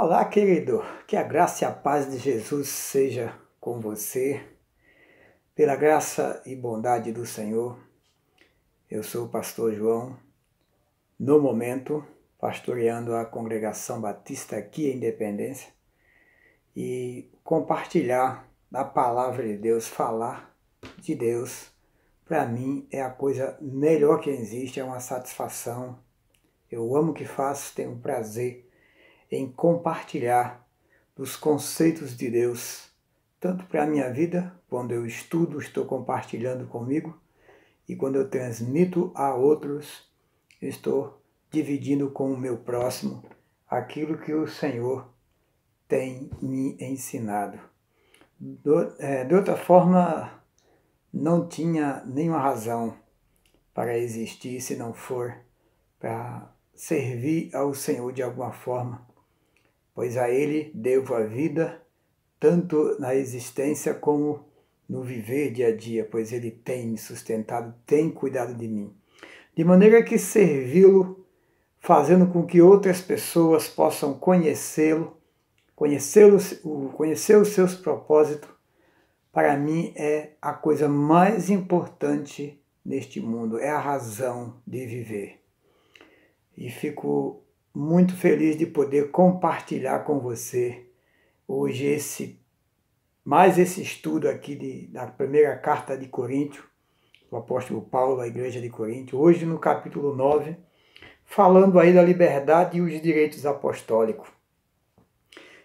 Olá, querido. Que a graça e a paz de Jesus seja com você. Pela graça e bondade do Senhor, eu sou o pastor João, no momento, pastoreando a congregação batista aqui em Independência, e compartilhar a palavra de Deus, falar de Deus, para mim é a coisa melhor que existe, é uma satisfação. Eu amo o que faço, tenho prazer em compartilhar dos conceitos de Deus, tanto para a minha vida, quando eu estudo, estou compartilhando comigo, e quando eu transmito a outros, estou dividindo com o meu próximo aquilo que o Senhor tem me ensinado. De outra forma, não tinha nenhuma razão para existir se não for para servir ao Senhor de alguma forma, pois a Ele devo a vida, tanto na existência como no viver dia a dia, pois Ele tem me sustentado, tem cuidado de mim. De maneira que servi-lo, fazendo com que outras pessoas possam conhecer os seus propósitos, para mim é a coisa mais importante neste mundo, é a razão de viver. E fico muito feliz de poder compartilhar com você hoje mais esse estudo aqui da primeira carta de Coríntios, do apóstolo Paulo à igreja de Coríntios, hoje no capítulo 9, falando aí da liberdade e os direitos apostólicos.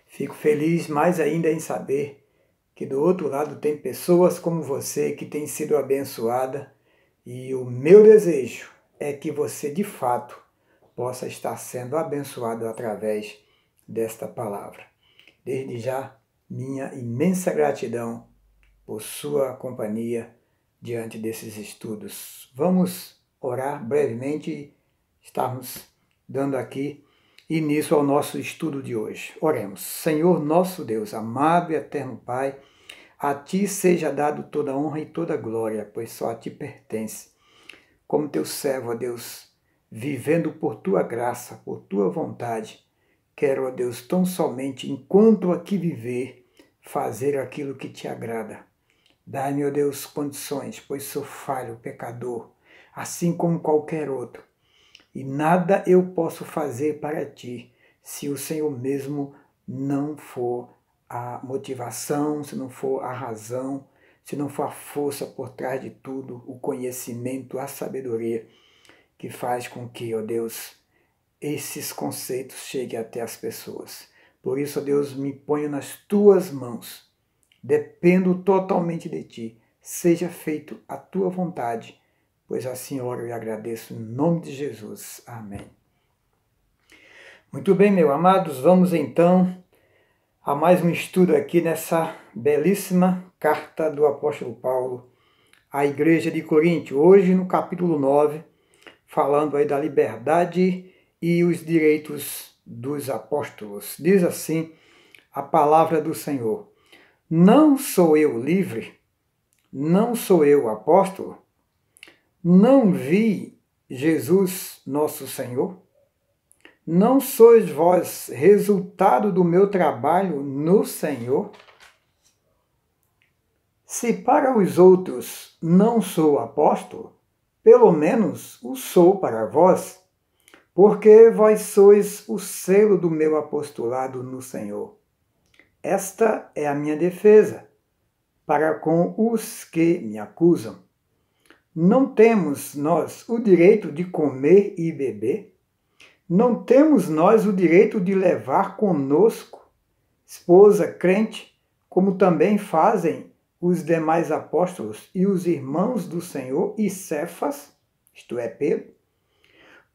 Fico feliz mais ainda em saber que do outro lado tem pessoas como você que têm sido abençoada, e o meu desejo é que você de fato possa estar sendo abençoado através desta palavra. Desde já, minha imensa gratidão por sua companhia diante desses estudos. Vamos orar brevemente e estarmos dando aqui início ao nosso estudo de hoje. Oremos. Senhor nosso Deus, amado e eterno Pai, a Ti seja dado toda honra e toda glória, pois só a Ti pertence. Como Teu servo, ó Deus, vivendo por Tua graça, por Tua vontade, quero, ó Deus, tão somente, enquanto aqui viver, fazer aquilo que Te agrada. Dai-me, ó Deus, condições, pois sou falho, pecador, assim como qualquer outro. E nada eu posso fazer para Ti, se o Senhor mesmo não for a motivação, se não for a razão, se não for a força por trás de tudo, o conhecimento, a sabedoria, que faz com que, ó Deus, esses conceitos cheguem até as pessoas. Por isso, ó Deus, me ponho nas Tuas mãos. Dependo totalmente de Ti. Seja feito a Tua vontade, pois assim oro e agradeço em nome de Jesus. Amém. Muito bem, meus amados, vamos então a mais um estudo aqui nessa belíssima carta do apóstolo Paulo à igreja de Coríntios. Hoje no capítulo 9, falando aí da liberdade e os direitos dos apóstolos. Diz assim a palavra do Senhor: não sou eu livre? Não sou eu apóstolo? Não vi Jesus nosso Senhor? Não sois vós resultado do meu trabalho no Senhor? Se para os outros não sou apóstolo, pelo menos o sou para vós, porque vós sois o selo do meu apostolado no Senhor. Esta é a minha defesa para com os que me acusam. Não temos nós o direito de comer e beber? Não temos nós o direito de levar conosco esposa crente, como também fazem os demais apóstolos e os irmãos do Senhor e Cefas, isto é, Pedro?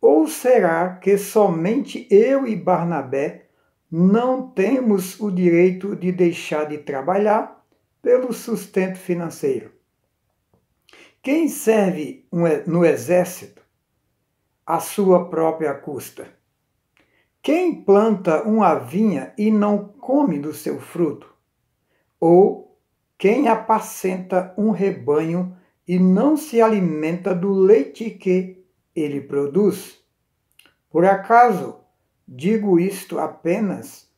Ou será que somente eu e Barnabé não temos o direito de deixar de trabalhar pelo sustento financeiro? Quem serve no exército à sua própria custa? Quem planta uma vinha e não come do seu fruto? Ou quem apacenta um rebanho e não se alimenta do leite que ele produz? Por acaso digo isto apenas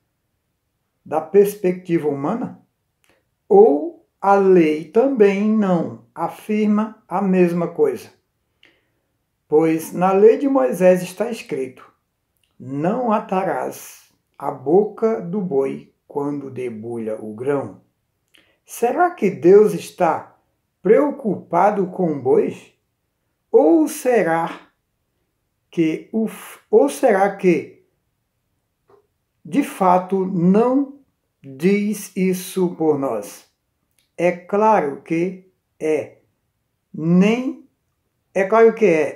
da perspectiva humana? Ou a lei também não afirma a mesma coisa? Pois na lei de Moisés está escrito: não atarás a boca do boi quando debulha o grão. Será que Deus está preocupado com bois? Ou será que de fato não diz isso por nós? É claro que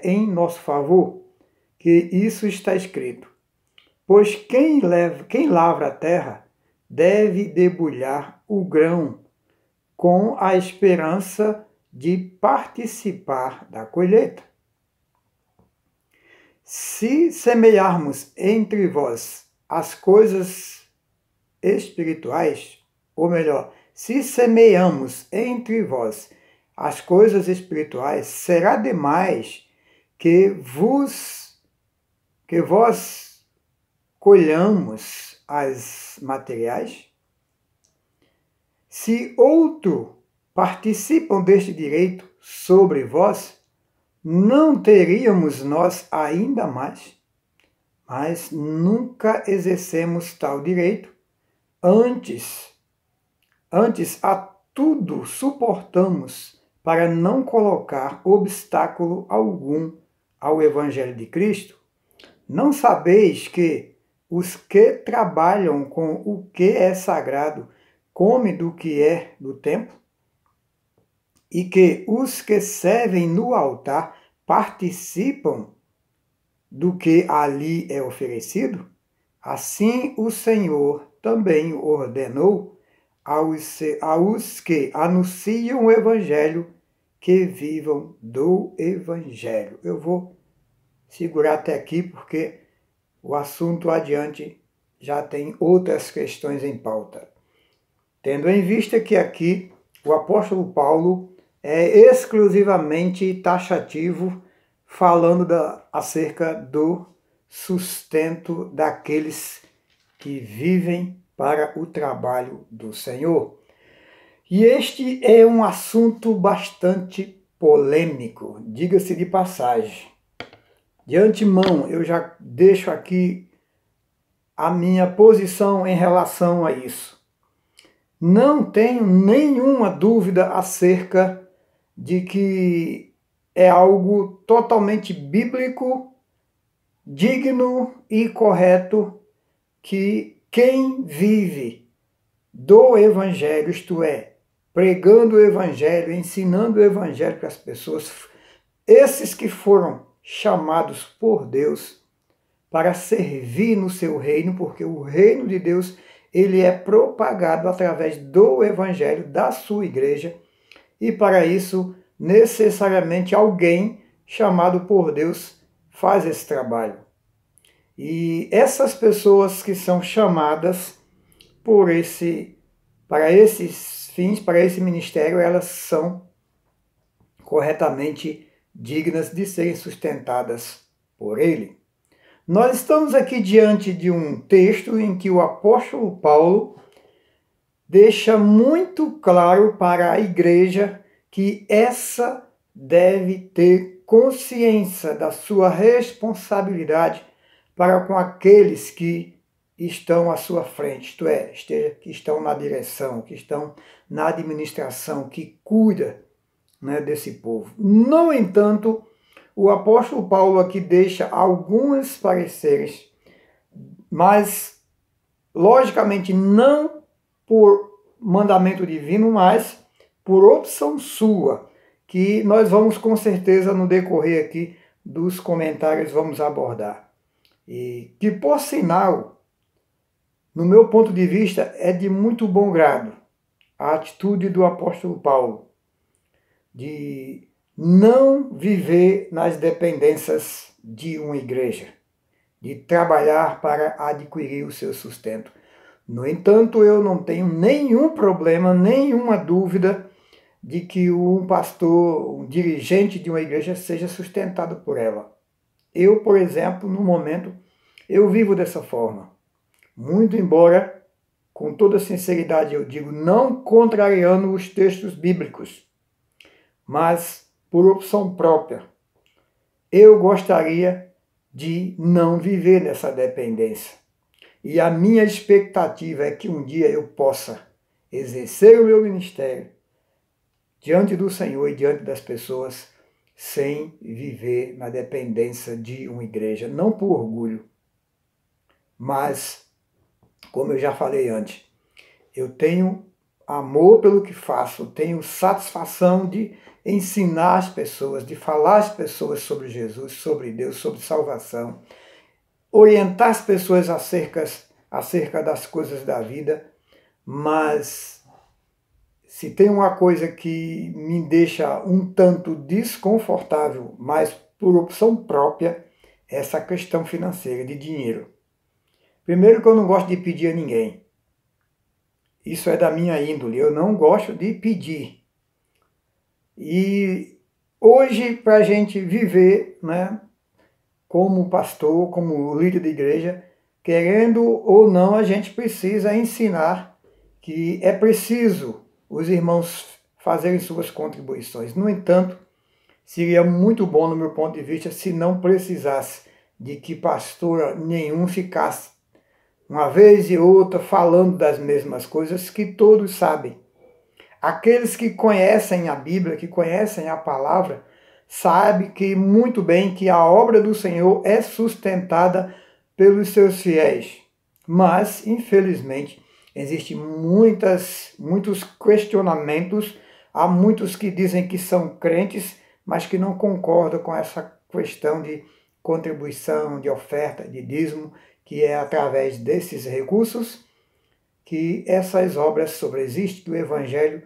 em nosso favor que isso está escrito. Pois quem lavra a terra deve debulhar o grão com a esperança de participar da colheita. Se semearmos entre vós as coisas espirituais, ou melhor, se semeamos entre vós as coisas espirituais, será demais que vós colhamos as materiais? Se outro participam deste direito sobre vós, não teríamos nós ainda mais? Mas nunca exercemos tal direito. Antes a tudo suportamos para não colocar obstáculo algum ao Evangelho de Cristo. Não sabeis que os que trabalham com o que é sagrado comem do que é do templo? E que os que servem no altar participam do que ali é oferecido? Assim o Senhor também ordenou aos que anunciam o Evangelho que vivam do Evangelho. Eu vou segurar até aqui porque o assunto adiante já tem outras questões em pauta. Tendo em vista que aqui o apóstolo Paulo é exclusivamente taxativo, falando acerca do sustento daqueles que vivem para o trabalho do Senhor. E este é um assunto bastante polêmico, diga-se de passagem. De antemão, eu já deixo aqui a minha posição em relação a isso. Não tenho nenhuma dúvida acerca de que é algo totalmente bíblico, digno e correto que quem vive do Evangelho, isto é, pregando o Evangelho, ensinando o Evangelho para as pessoas, esses que foram chamados por Deus para servir no seu reino, porque o reino de Deus ele é propagado através do Evangelho da sua igreja, e para isso, necessariamente, alguém chamado por Deus faz esse trabalho. E essas pessoas que são chamadas para esses fins, para esse ministério, elas são corretamente dignas de serem sustentadas por ele. Nós estamos aqui diante de um texto em que o apóstolo Paulo deixa muito claro para a igreja que essa deve ter consciência da sua responsabilidade para com aqueles que estão à sua frente, isto é, que estão na direção, que estão na administração, que cuida, né, desse povo. No entanto, o apóstolo Paulo aqui deixa alguns pareceres, mas logicamente não por mandamento divino, mas por opção sua, que nós vamos com certeza no decorrer aqui dos comentários vamos abordar. E que, por sinal, no meu ponto de vista, é de muito bom grado a atitude do apóstolo Paulo de não viver nas dependências de uma igreja, de trabalhar para adquirir o seu sustento. No entanto, eu não tenho nenhum problema, nenhuma dúvida de que um pastor, um dirigente de uma igreja seja sustentado por ela. Eu, por exemplo, no momento, eu vivo dessa forma. Muito embora com toda sinceridade eu digo, não contrariando os textos bíblicos, mas por opção própria. Eu gostaria de não viver nessa dependência. E a minha expectativa é que um dia eu possa exercer o meu ministério diante do Senhor e diante das pessoas sem viver na dependência de uma igreja, não por orgulho, mas, como eu já falei antes, eu tenho amor pelo que faço, tenho satisfação de ensinar as pessoas, de falar às pessoas sobre Jesus, sobre Deus, sobre salvação, orientar as pessoas acerca das coisas da vida, mas se tem uma coisa que me deixa um tanto desconfortável, mas por opção própria, é essa questão financeira, de dinheiro. Primeiro que eu não gosto de pedir a ninguém. Isso é da minha índole, eu não gosto de pedir. E hoje, para a gente viver, né, como pastor, como líder de igreja, querendo ou não, a gente precisa ensinar que é preciso os irmãos fazerem suas contribuições. No entanto, seria muito bom, no meu ponto de vista, se não precisasse de que pastor nenhum ficasse uma vez e outra falando das mesmas coisas que todos sabem. Aqueles que conhecem a Bíblia, que conhecem a palavra, sabem que muito bem que a obra do Senhor é sustentada pelos seus fiéis. Mas, infelizmente, existem muitos questionamentos. Há muitos que dizem que são crentes, mas que não concordam com essa questão de contribuição, de oferta, de dízimo, que é através desses recursos que essas obras sobreexistem, que o Evangelho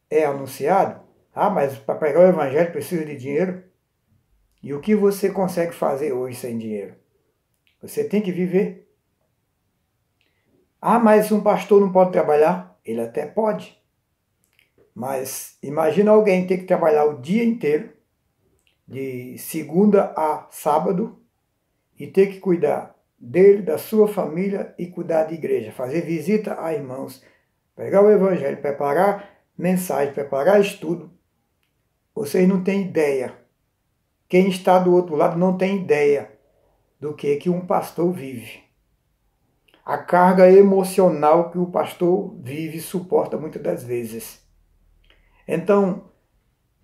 é anunciado. Ah, mas para pregar o Evangelho precisa de dinheiro? E o que você consegue fazer hoje sem dinheiro? Você tem que viver. Ah, mas um pastor não pode trabalhar? Ele até pode. Mas imagina alguém ter que trabalhar o dia inteiro, de segunda a sábado, e ter que cuidar dele, da sua família e cuidar da igreja, fazer visita a irmãos, pregar o Evangelho, preparar mensagem, preparar estudo. Vocês não têm ideia. Quem está do outro lado não tem ideia do que um pastor vive. A carga emocional que o pastor vive e suporta muitas das vezes. Então,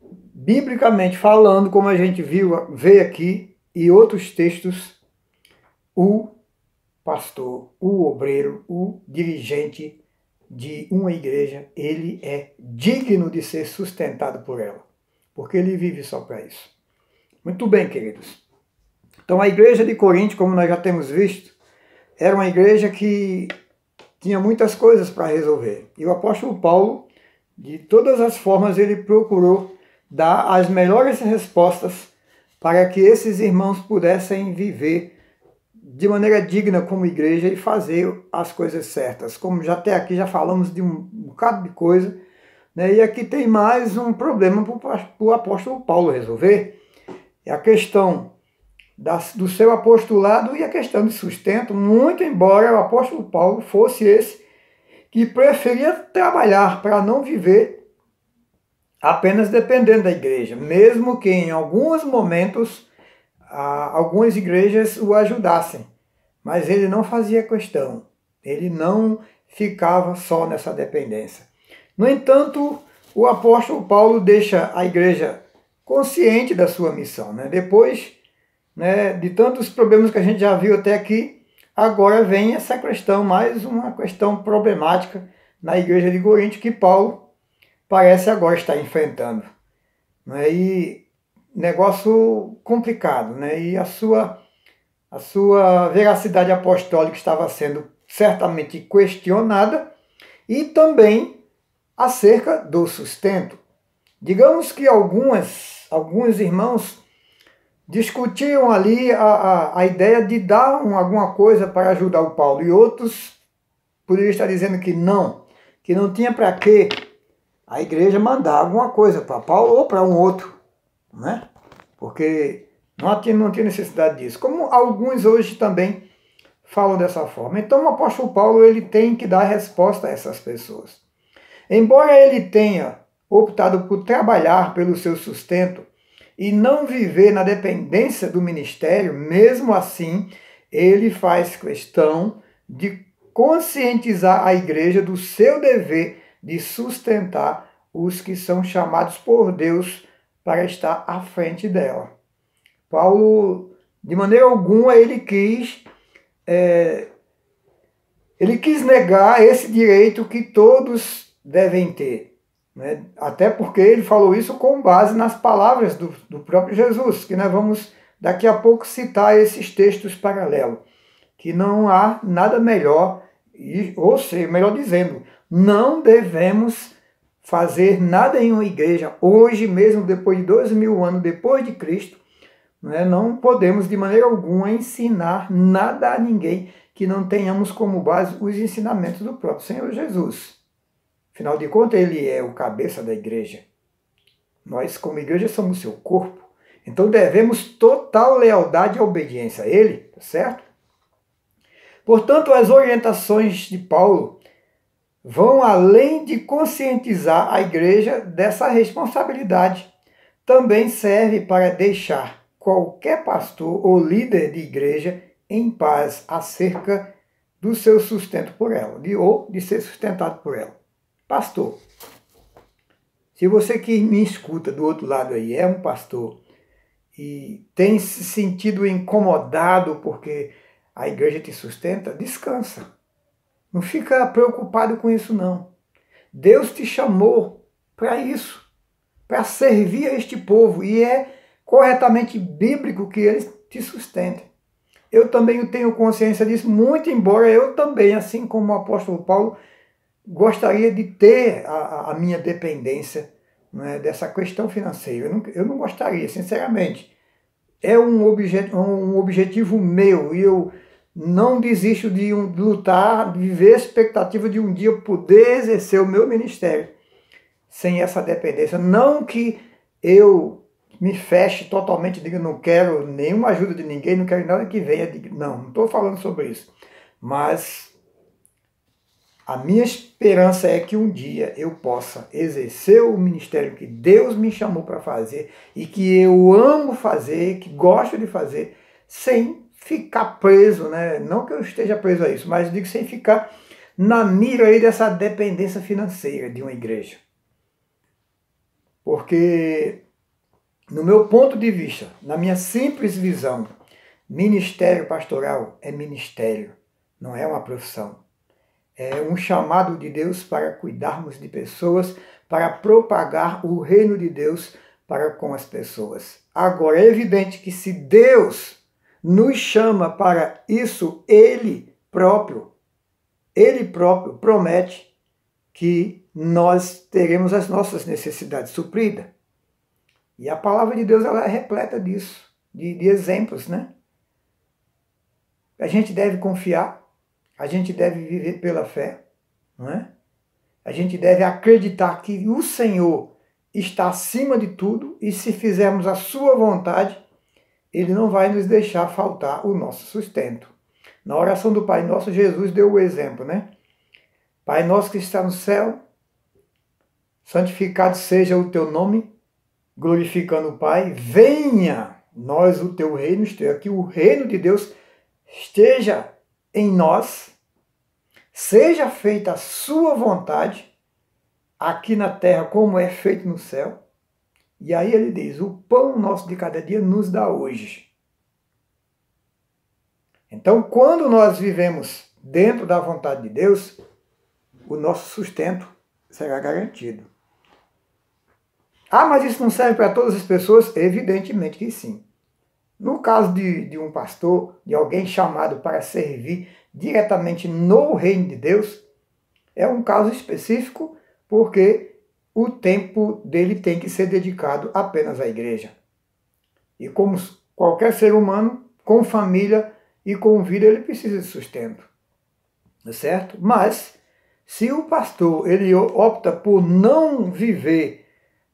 biblicamente falando, como a gente vê aqui, e outros textos, o pastor, o obreiro, o dirigente de uma igreja, ele é digno de ser sustentado por ela, porque ele vive só para isso. Muito bem, queridos. Então, a igreja de Corinto, como nós já temos visto, era uma igreja que tinha muitas coisas para resolver. E o apóstolo Paulo, de todas as formas, ele procurou dar as melhores respostas para que esses irmãos pudessem viver de maneira digna como igreja e fazer as coisas certas. Como já até aqui já falamos de um bocado de coisa, né? E aqui tem mais um problema para o apóstolo Paulo resolver. É a questão do seu apostolado e a questão de sustento, muito embora o apóstolo Paulo fosse esse que preferia trabalhar para não viver apenas dependendo da igreja, mesmo que em alguns momentos algumas igrejas o ajudassem, mas ele não fazia questão, ele não ficava só nessa dependência. No entanto, o apóstolo Paulo deixa a igreja consciente da sua missão, né? Depois, né, de tantos problemas que a gente já viu até aqui, agora vem essa questão, mais uma questão problemática na igreja de Corinto que Paulo parece agora estar enfrentando, né? E negócio complicado, né? E a sua veracidade apostólica estava sendo certamente questionada e também acerca do sustento. Digamos que alguns irmãos discutiam ali a ideia de dar alguma coisa para ajudar o Paulo e outros poderiam estar dizendo que não tinha para que a igreja mandar alguma coisa para Paulo ou para um outro, porque não tinha necessidade disso. Como alguns hoje também falam dessa forma. Então o apóstolo Paulo ele tem que dar resposta a essas pessoas. Embora ele tenha optado por trabalhar pelo seu sustento e não viver na dependência do ministério, mesmo assim, ele faz questão de conscientizar a igreja do seu dever de sustentar os que são chamados por Deus para estar à frente dela. Paulo, de maneira alguma, ele quis negar esse direito que todos devem ter. Né? Até porque ele falou isso com base nas palavras do próprio Jesus, que nós vamos daqui a pouco citar esses textos paralelos, que não há nada melhor, ou seja, melhor dizendo, não devemos fazer nada em uma igreja, hoje mesmo, depois de 2000 anos depois de Cristo, né? Não podemos de maneira alguma ensinar nada a ninguém que não tenhamos como base os ensinamentos do próprio Senhor Jesus. Afinal de contas, ele é o cabeça da igreja. Nós, como igreja, somos seu corpo. Então devemos total lealdade e obediência a ele, tá certo? Portanto, as orientações de Paulo vão além de conscientizar a igreja dessa responsabilidade. Também serve para deixar qualquer pastor ou líder de igreja em paz acerca do seu sustento por ela, ou de ser sustentado por ela. Pastor, se você que me escuta do outro lado aí é um pastor e tem se sentido incomodado porque a igreja te sustenta, descansa. Não fica preocupado com isso não. Deus te chamou para isso, para servir a este povo, e é corretamente bíblico que eles te sustentem. Eu também tenho consciência disso, muito embora eu também, assim como o apóstolo Paulo, gostaria de ter a minha dependência, né, dessa questão financeira. Eu não gostaria, sinceramente. É um objetivo meu e eu não desisto de lutar, de viver a expectativa de um dia poder exercer o meu ministério sem essa dependência. Não que eu me feche totalmente, diga não quero nenhuma ajuda de ninguém, não quero nada que venha. Não estou falando sobre isso. Mas a minha esperança é que um dia eu possa exercer o ministério que Deus me chamou para fazer e que eu amo fazer, que gosto de fazer, sem ficar preso, né? Não que eu esteja preso a isso, mas digo sem ficar na mira aí dessa dependência financeira de uma igreja. Porque, no meu ponto de vista, na minha simples visão, ministério pastoral é ministério, não é uma profissão. É um chamado de Deus para cuidarmos de pessoas, para propagar o reino de Deus para com as pessoas. Agora, é evidente que se Deus nos chama para isso, Ele próprio promete que nós teremos as nossas necessidades supridas. E a palavra de Deus ela é repleta disso, de exemplos, né? A gente deve confiar, a gente deve viver pela fé, não é? A gente deve acreditar que o Senhor está acima de tudo e se fizermos a sua vontade, Ele não vai nos deixar faltar o nosso sustento. Na oração do Pai Nosso, Jesus deu o exemplo, né? Pai nosso que está no céu, santificado seja o teu nome, glorificando o Pai, venha nós o teu reino, que o reino de Deus esteja em nós, seja feita a sua vontade, aqui na terra como é feito no céu. E aí ele diz, o pão nosso de cada dia nos dá hoje. Então, quando nós vivemos dentro da vontade de Deus, o nosso sustento será garantido. Ah, mas isso não serve para todas as pessoas? Evidentemente que sim. No caso de um pastor, de alguém chamado para servir diretamente no reino de Deus, é um caso específico porque o tempo dele tem que ser dedicado apenas à igreja. E como qualquer ser humano, com família e com vida, ele precisa de sustento. Certo? Mas, se o pastor ele opta por não viver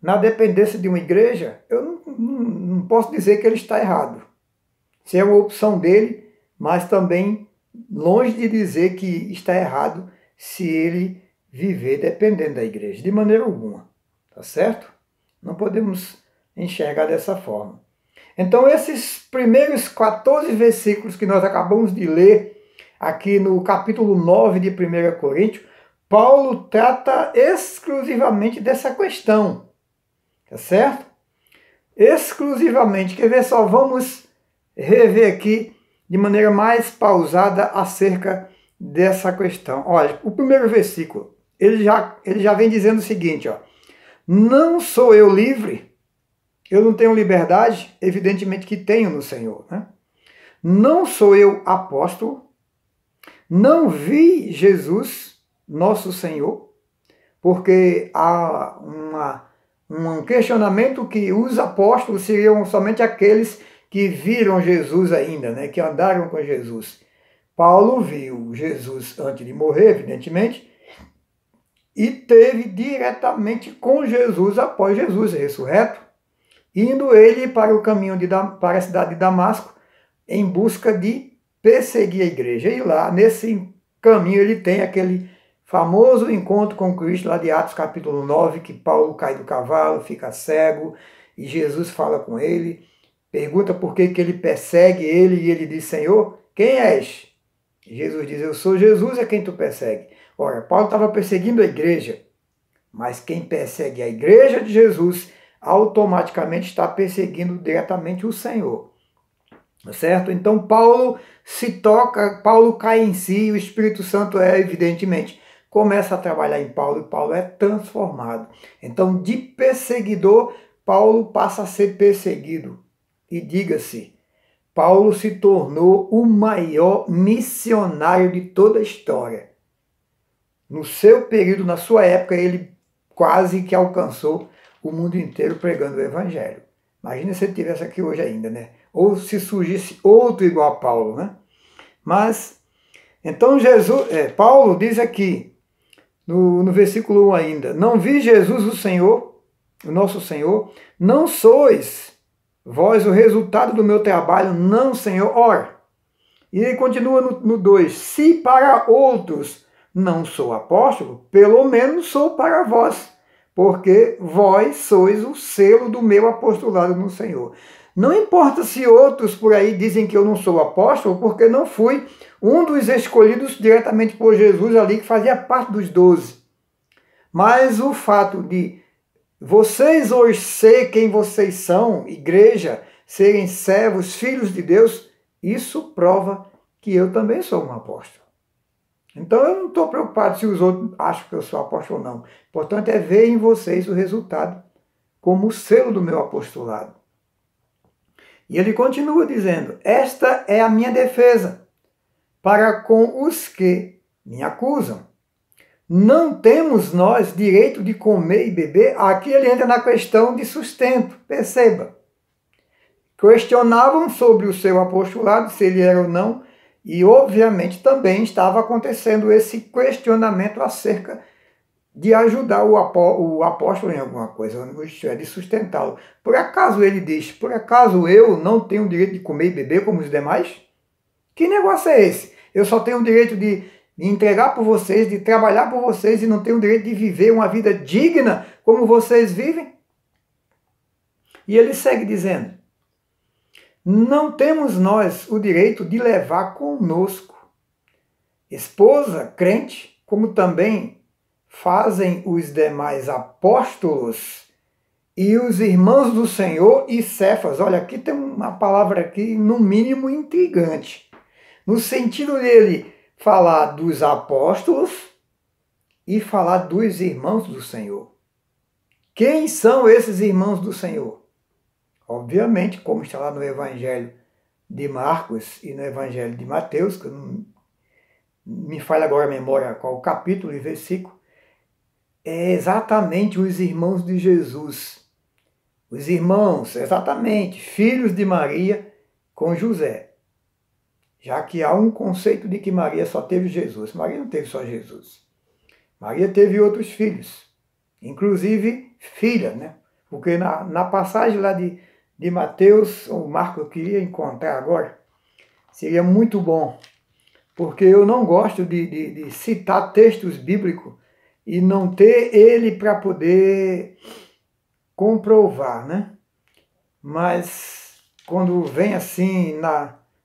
na dependência de uma igreja, eu não posso dizer que ele está errado. Se é uma opção dele, mas também longe de dizer que está errado se ele viver dependendo da igreja, de maneira alguma, tá certo? Não podemos enxergar dessa forma. Então, esses primeiros 14 versículos que nós acabamos de ler aqui no capítulo 9 de 1 Coríntios, Paulo trata exclusivamente dessa questão, tá certo? Exclusivamente. Quer ver só? Vamos rever aqui de maneira mais pausada acerca dessa questão. Olha, o primeiro versículo, ele já vem dizendo o seguinte, ó: não sou eu livre? Eu não tenho liberdade? Evidentemente que tenho no Senhor, né? Não sou eu apóstolo? Não vi Jesus, nosso Senhor? Porque há um questionamento que os apóstolos seriam somente aqueles que viram Jesus ainda, né? Que andaram com Jesus. Paulo viu Jesus antes de morrer, evidentemente, e teve diretamente com Jesus após Jesus ressurreto, indo ele para o caminho para a cidade de Damasco em busca de perseguir a igreja. E lá, nesse caminho, ele tem aquele famoso encontro com Cristo, lá de Atos capítulo 9, que Paulo cai do cavalo, fica cego, e Jesus fala com ele, pergunta por que ele persegue ele, e ele diz: Senhor, quem és? E Jesus diz: eu sou Jesus, é quem tu persegue. Ora, Paulo estava perseguindo a igreja, mas quem persegue a igreja de Jesus automaticamente está perseguindo diretamente o Senhor. Certo? Então Paulo Paulo cai em si, o Espírito Santo evidentemente começa a trabalhar em Paulo e Paulo é transformado. Então, de perseguidor, Paulo passa a ser perseguido. E diga-se, Paulo se tornou o maior missionário de toda a história. No seu período, na sua época, ele quase que alcançou o mundo inteiro pregando o Evangelho. Imagina se ele estivesse aqui hoje ainda, né? Ou se surgisse outro igual a Paulo, né? Mas, então Paulo diz aqui, no versículo 1 ainda: não vi Jesus o Senhor, o nosso Senhor, não sois vós o resultado do meu trabalho, não, Senhor. Ora, e ele continua no 2: se para outros não sou apóstolo, pelo menos sou para vós, porque vós sois o selo do meu apostolado no Senhor. Não importa se outros por aí dizem que eu não sou apóstolo, porque não fui um dos escolhidos diretamente por Jesus ali, que fazia parte dos 12. Mas o fato de vocês hoje ser quem vocês são, igreja, serem servos, filhos de Deus, isso prova que eu também sou um apóstolo. Então eu não estou preocupado se os outros acham que eu sou apóstolo ou não. O importante é ver em vocês o resultado como o selo do meu apostolado. E ele continua dizendo: esta é a minha defesa para com os que me acusam. Não temos nós direito de comer e beber? Aqui ele entra na questão de sustento, perceba. Questionavam sobre o seu apostolado, se ele era ou não, e obviamente também estava acontecendo esse questionamento acerca de ajudar o apóstolo em alguma coisa, isto é, de sustentá-lo. Por acaso ele diz: por acaso eu não tenho o direito de comer e beber como os demais? Que negócio é esse? Eu só tenho o direito de entregar por vocês, de trabalhar por vocês, e não tenho o direito de viver uma vida digna como vocês vivem? E ele segue dizendo: não temos nós o direito de levar conosco esposa crente, como também fazem os demais apóstolos e os irmãos do Senhor e Cefas. Olha, aqui tem uma palavra aqui, no mínimo, intrigante. No sentido dele falar dos apóstolos e falar dos irmãos do Senhor. Quem são esses irmãos do Senhor? Obviamente, como está lá no Evangelho de Marcos e no Evangelho de Mateus, que não me falha agora a memória qual o capítulo e versículo, é exatamente os irmãos de Jesus. Os irmãos, exatamente, filhos de Maria com José. Já que há um conceito de que Maria só teve Jesus. Maria não teve só Jesus. Maria teve outros filhos, inclusive filha, né? Porque na passagem lá de Mateus, o Marco eu queria encontrar agora, seria muito bom, porque eu não gosto de citar textos bíblicos e não ter ele para poder comprovar, né? Mas quando vem assim,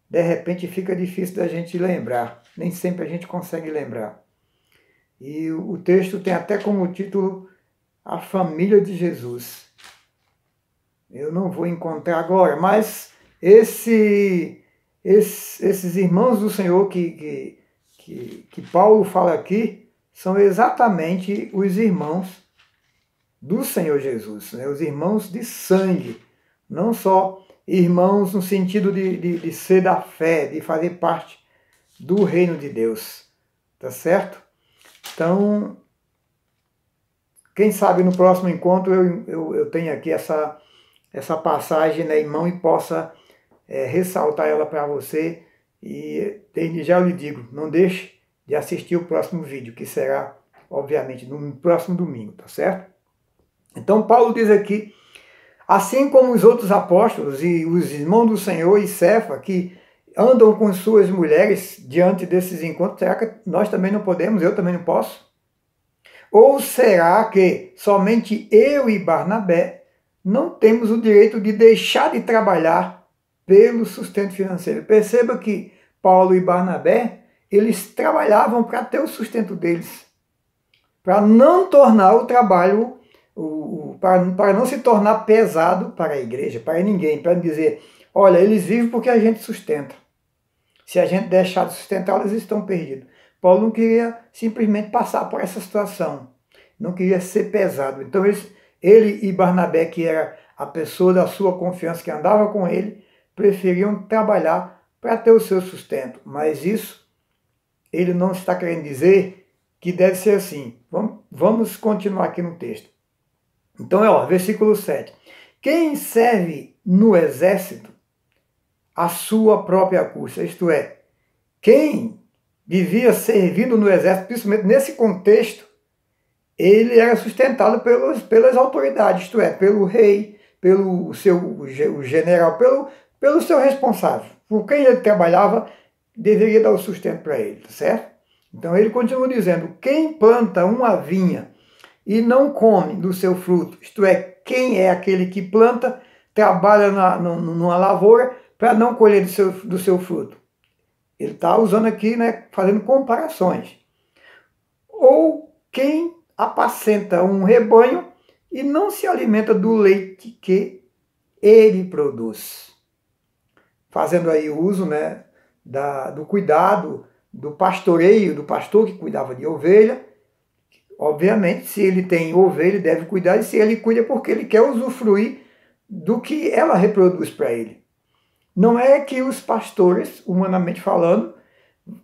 de repente fica difícil da gente lembrar. Nem sempre a gente consegue lembrar. E o texto tem até como título A Família de Jesus. Eu não vou encontrar agora, mas esses irmãos do Senhor que Paulo fala aqui são exatamente os irmãos do Senhor Jesus, né? Os irmãos de sangue, não só irmãos no sentido de ser da fé, de fazer parte do reino de Deus, tá certo? Então, quem sabe no próximo encontro eu tenho aqui essa passagem, né, em mão e possa ressaltar ela para você. E desde já eu lhe digo, não deixe de assistir o próximo vídeo, que será, obviamente, no próximo domingo, tá certo? Então Paulo diz aqui, assim como os outros apóstolos e os irmãos do Senhor e Cefa, que andam com suas mulheres diante desses encontros, será que nós também não podemos? Eu também não posso? Ou será que somente eu e Barnabé não temos o direito de deixar de trabalhar pelo sustento financeiro? Perceba que Paulo e Barnabé, eles trabalhavam para ter o sustento deles, para não tornar o trabalho, para não se tornar pesado para a igreja, para ninguém, para dizer, olha, eles vivem porque a gente sustenta. Se a gente deixar de sustentar, eles estão perdidos. Paulo não queria simplesmente passar por essa situação, não queria ser pesado. Então ele e Barnabé, que era a pessoa da sua confiança, que andava com ele, preferiam trabalhar para ter o seu sustento. Mas isso, ele não está querendo dizer que deve ser assim. Vamos continuar aqui no texto. Então, versículo 7. Quem serve no exército, a sua própria custa, isto é, quem vivia servindo no exército, principalmente nesse contexto, ele era sustentado pelas autoridades, isto é, pelo rei, pelo seu general, pelo seu responsável. Por quem ele trabalhava, deveria dar o sustento para ele, tá certo? Então ele continua dizendo, quem planta uma vinha e não come do seu fruto, isto é, quem é aquele que planta, trabalha numa lavoura para não colher do seu fruto. Ele está usando aqui, né, fazendo comparações. Ou quem apacenta um rebanho e não se alimenta do leite que ele produz. Fazendo aí uso, né, do cuidado, do pastoreio, do pastor que cuidava de ovelha. Obviamente, se ele tem ovelha, ele deve cuidar, e se ele cuida porque ele quer usufruir do que ela reproduz para ele. Não é que os pastores, humanamente falando,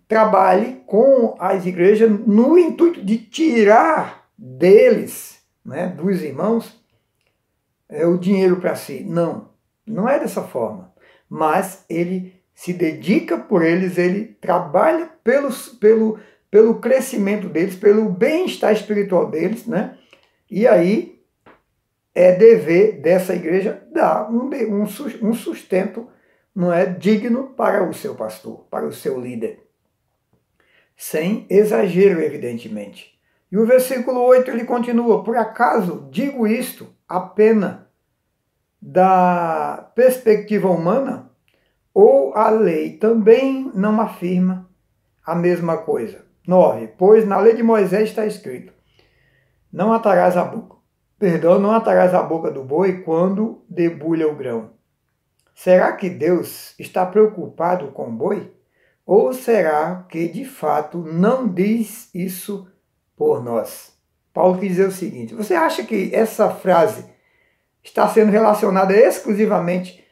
trabalhem com as igrejas no intuito de tirar deles, né, dos irmãos, o dinheiro para si. Não é dessa forma. Mas ele se dedica por eles, ele trabalha pelo crescimento deles, pelo bem-estar espiritual deles, né? E aí é dever dessa igreja dar um sustento, não é, digno para o seu pastor, para o seu líder. Sem exagero, evidentemente. E o versículo 8 ele continua, por acaso digo isto apenas da perspectiva humana, ou a lei também não afirma a mesma coisa? 9. Pois na lei de Moisés está escrito, não atarás a boca do boi quando debulha o grão. Será que Deus está preocupado com o boi? Ou será que de fato não diz isso por nós? Paulo quis dizer o seguinte, você acha que essa frase está sendo relacionada exclusivamente,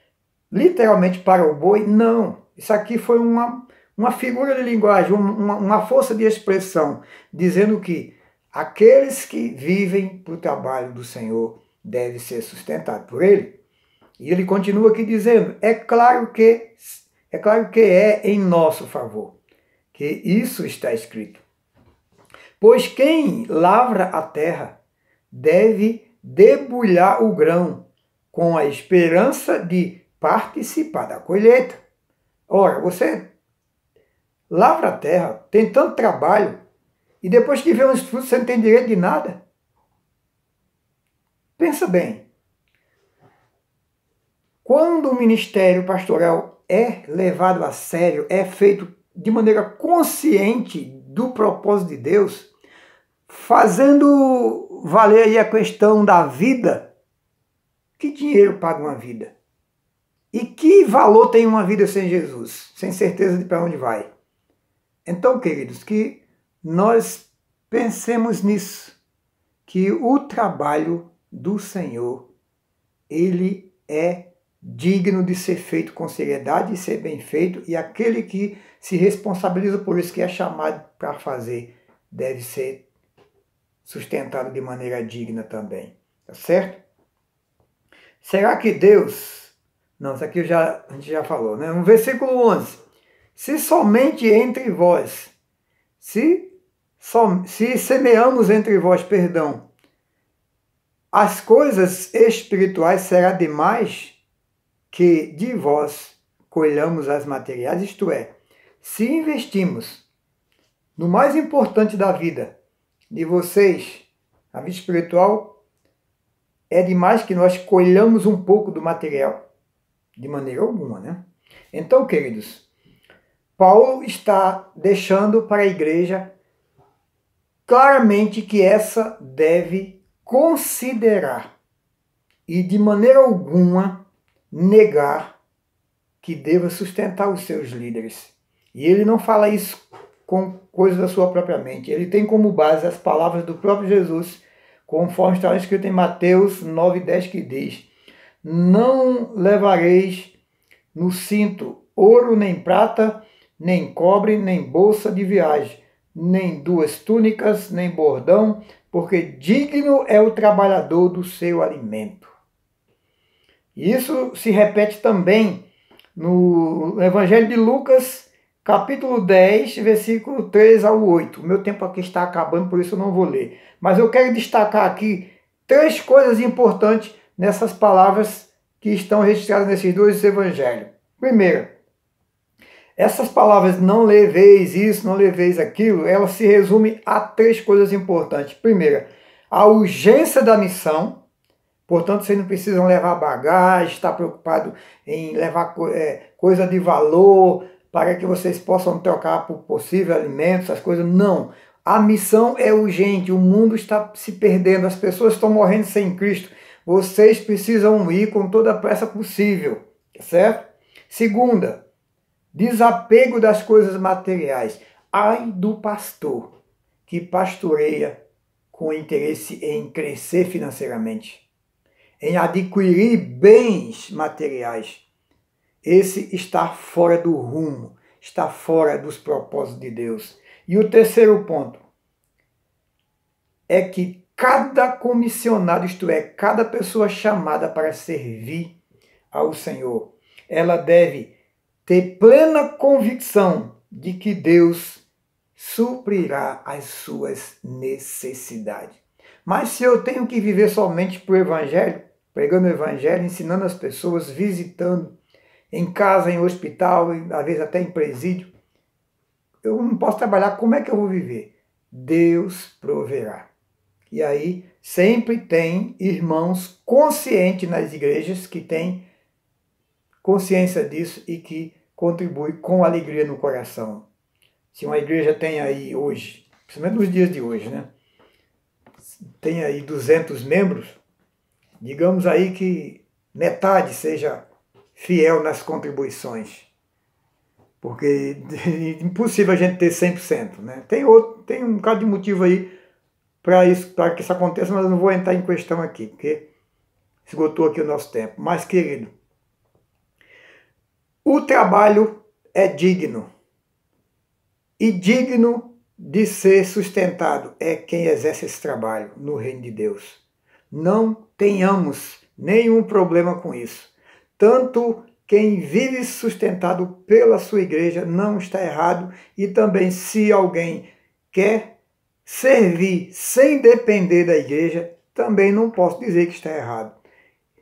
literalmente para o boi? Não. Isso aqui foi uma figura de linguagem, uma força de expressão, dizendo que aqueles que vivem para o trabalho do Senhor devem ser sustentados por Ele. E ele continua aqui dizendo, é claro que é em nosso favor, que isso está escrito. Pois quem lavra a terra deve debulhar o grão com a esperança de participar da colheita. Ora, você lavra a terra, tem tanto trabalho, e depois que vê os frutos você não tem direito de nada? Pensa bem. Quando o ministério pastoral é levado a sério, é feito de maneira consciente do propósito de Deus, fazendo valer aí a questão da vida, que dinheiro paga uma vida? E que valor tem uma vida sem Jesus? Sem certeza de para onde vai. Então, queridos, que nós pensemos nisso, que o trabalho do Senhor, ele é digno de ser feito com seriedade e ser bem feito, e aquele que se responsabiliza por isso, que é chamado para fazer, deve ser sustentado de maneira digna também. Tá certo? Será que Deus... Não, isso aqui a gente já falou, né? No versículo 11. Se somente entre vós, se semeamos entre vós, as coisas espirituais, será demais que de vós colhamos as materiais, isto é, se investimos no mais importante da vida de vocês, a vida espiritual, é demais que nós colhamos um pouco do material? De maneira alguma, né? Então, queridos, Paulo está deixando para a igreja claramente que essa deve considerar e de maneira alguma negar que deva sustentar os seus líderes. E ele não fala isso com coisas da sua própria mente. Ele tem como base as palavras do próprio Jesus, conforme está escrito em Mateus 9:10, que diz: não levareis no cinto ouro, nem prata, nem cobre, nem bolsa de viagem, nem 2 túnicas, nem bordão, porque digno é o trabalhador do seu alimento. Isso se repete também no Evangelho de Lucas, capítulo 10, versículo 3 ao 8. O meu tempo aqui está acabando, por isso eu não vou ler. Mas eu quero destacar aqui 3 coisas importantes nessas palavras que estão registradas nesses 2 evangelhos. Primeiro, essas palavras não leveis isso, não leveis aquilo, elas se resumem a 3 coisas importantes. Primeiro, a urgência da missão, portanto vocês não precisam levar bagagem, estar preocupado em levar coisa de valor para que vocês possam trocar por possível alimentos, essas coisas, não. A missão é urgente, o mundo está se perdendo, as pessoas estão morrendo sem Cristo. Vocês precisam ir com toda a pressa possível, certo? Segunda, desapego das coisas materiais. Ai do pastor que pastoreia com interesse em crescer financeiramente, em adquirir bens materiais. Esse está fora do rumo, está fora dos propósitos de Deus. E o terceiro ponto é que cada comissionado, isto é, cada pessoa chamada para servir ao Senhor, ela deve ter plena convicção de que Deus suprirá as suas necessidades. Mas se eu tenho que viver somente para o Evangelho, pregando o Evangelho, ensinando as pessoas, visitando, em casa, em hospital, às vezes até em presídio, eu não posso trabalhar, como é que eu vou viver? Deus proverá. E aí sempre tem irmãos conscientes nas igrejas que têm consciência disso e que contribuem com alegria no coração. Se uma igreja tem aí hoje, principalmente nos dias de hoje, né? Tem aí 200 membros, digamos aí que metade seja fiel nas contribuições. Porque é impossível a gente ter 100%, né? Tem um bocado de motivo aí para que isso aconteça, mas eu não vou entrar em questão aqui, porque esgotou aqui o nosso tempo. Mas, querido, o trabalho é digno. E digno de ser sustentado é quem exerce esse trabalho no reino de Deus. Não tenhamos nenhum problema com isso. Tanto quem vive sustentado pela sua igreja não está errado, e também se alguém quer servir sem depender da igreja, também não posso dizer que está errado.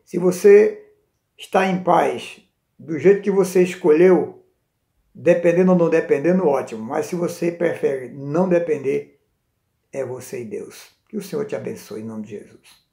Se você está em paz, do jeito que você escolheu, Dependendo ou não dependendo, ótimo. Mas se você prefere não depender, é você e Deus. Que o Senhor te abençoe em nome de Jesus.